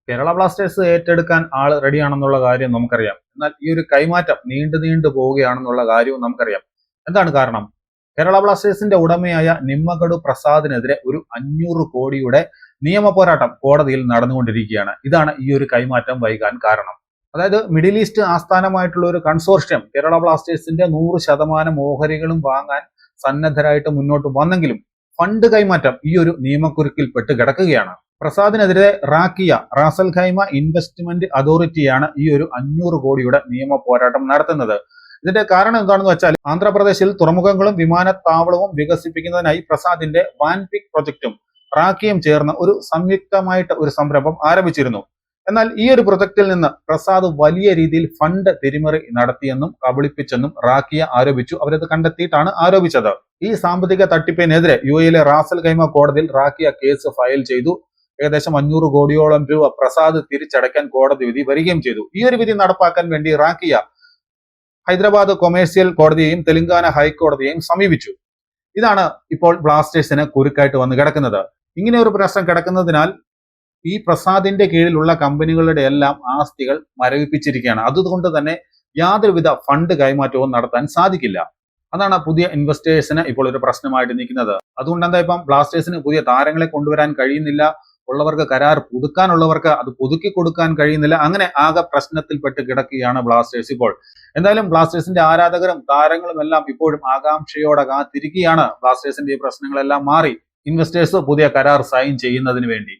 Kerala Blasters ഏറ്റെടുക്കാൻ ആൾ റെഡിയാണെന്നുള്ള കാര്യം നമുക്കറിയാം. എന്നാൽ ഈ ഒരു കൈമാറ്റം നീണ്ടു പോവുകയാണെന്നുള്ള കാര്യവും നമുക്കറിയാം. എന്താണ് കാരണം? കേരള ബ്ലാസ്റ്റേഴ്സിന്റെ ഉടമയായ നിമ്മഗഡു പ്രസാദിനെതിരെ ഒരു 500 കോടിയുടെ നിയമ പോരാട്ടം കോടതിയിൽ നടന്നുകൊണ്ടിരിക്കുകയാണ്. ഇതാണ് ഈ ഒരു കൈമാറ്റം വൈകാൻ കാരണം. അതായത് മിഡിൽ ഈസ്റ്റ് ആസ്ഥാനമായിട്ടുള്ള ഒരു കൺസോർഷ്യം കേരള ബ്ലാസ്റ്റേഴ്സിന്റെ 100% ഓഹരികളും വാങ്ങാൻ സന്നദ്ധരായിട്ട് മുന്നോട്ട് വന്നെങ്കിലും ഫണ്ട് കൈമാറ്റം ഈ ഒരു നിയമക്കുരുക്കിൽ പെട്ട് കിടക്കുകയാണ്. പ്രസാദിനെതിരെ റാസൽ ഖൈമ ഇൻവെസ്റ്റ്മെന്റ് അതോറിറ്റിയാണ് ഈ ഒരു 500 കോടിയുടെ നിയമ പോരാട്ടം നടത്തുന്നത്. ഇതിന്റെ കാരണം എന്താണെന്ന് വെച്ചാൽ ആന്ധ്രാപ്രദേശിൽ തുറമുഖങ്ങളും വിമാനത്താവളവും വികസിപ്പിക്കുന്നതിനായി പ്രസാദിന്റെ വാൻപിക് പ്രൊജക്റ്റും റാക്കിയും ചേർന്ന് ഒരു സംയുക്തമായിട്ട് ഒരു സംരംഭം ആരംഭിച്ചിരുന്നു. എന്നാൽ ഈ ഒരു പ്രൊജക്റ്റിൽ നിന്ന് പ്രസാദ് വലിയ രീതിയിൽ ഫണ്ട് തിരിമറി നടത്തിയെന്നും കബളിപ്പിച്ചെന്നും റാക്കിയ ആരോപിച്ചു. അവരത് കണ്ടെത്തിയിട്ടാണ് ആരോപിച്ചത്. ഈ സാമ്പത്തിക തട്ടിപ്പിനെതിരെ യുഎയിലെ റാസൽ ഖൈമ കോടതിയിൽ റാക്കിയ കേസ് ഫയൽ ചെയ്തു. ഏകദേശം 500 കോടിയോളം രൂപ പ്രസാദ് തിരിച്ചടയ്ക്കാൻ കോടതി വിധി വരികയും ചെയ്തു. ഈ ഒരു വിധി നടപ്പാക്കാൻ വേണ്ടി റാക്കിയ ഹൈദരാബാദ് കൊമേഴ്സ്യൽ കോടതിയെയും തെലങ്കാന ഹൈക്കോടതിയെയും സമീപിച്ചു. ഇതാണ് ഇപ്പോൾ ബ്ലാസ്റ്റേഴ്സിന് കുരുക്കായിട്ട് വന്ന് കിടക്കുന്നത്. ഇങ്ങനെ ഒരു പ്രശ്നം കിടക്കുന്നതിനാൽ ഈ പ്രസാദിന്റെ കീഴിലുള്ള കമ്പനികളുടെ എല്ലാം ആസ്തികൾ മരവിപ്പിച്ചിരിക്കുകയാണ്. അതുകൊണ്ട് തന്നെ യാതൊരുവിധ ഫണ്ട് കൈമാറ്റവും നടത്താൻ സാധിക്കില്ല. അതാണ് പുതിയ ഇൻവെസ്റ്റേഴ്സിന് ഇപ്പോൾ ഒരു പ്രശ്നമായിട്ട് നിൽക്കുന്നത്. അതുകൊണ്ട് എന്താ ഇപ്പം ബ്ലാസ്റ്റേഴ്സിന് പുതിയ താരങ്ങളെ കൊണ്ടുവരാൻ കഴിയുന്നില്ല. ഉള്ളവർക്ക് കരാർ പുതുക്കാനുള്ളവർക്ക് അത് പുതുക്കി കൊടുക്കാൻ കഴിയുന്നില്ല. അങ്ങനെ ആകെ പ്രശ്നത്തിൽപ്പെട്ട് കിടക്കുകയാണ് ബ്ലാസ്റ്റേഴ്സ് ഇപ്പോൾ. എന്തായാലും ബ്ലാസ്റ്റേഴ്സിന്റെ ആരാധകരും താരങ്ങളും എല്ലാം ഇപ്പോഴും ആകാംക്ഷയോടെ കാത്തിരിക്കുകയാണ് ബ്ലാസ്റ്റേഴ്സിന്റെ ഈ പ്രശ്നങ്ങളെല്ലാം മാറി ഇൻവെസ്റ്റേഴ്സ് പുതിയ കരാർ സൈൻ ചെയ്യുന്നതിന് വേണ്ടി.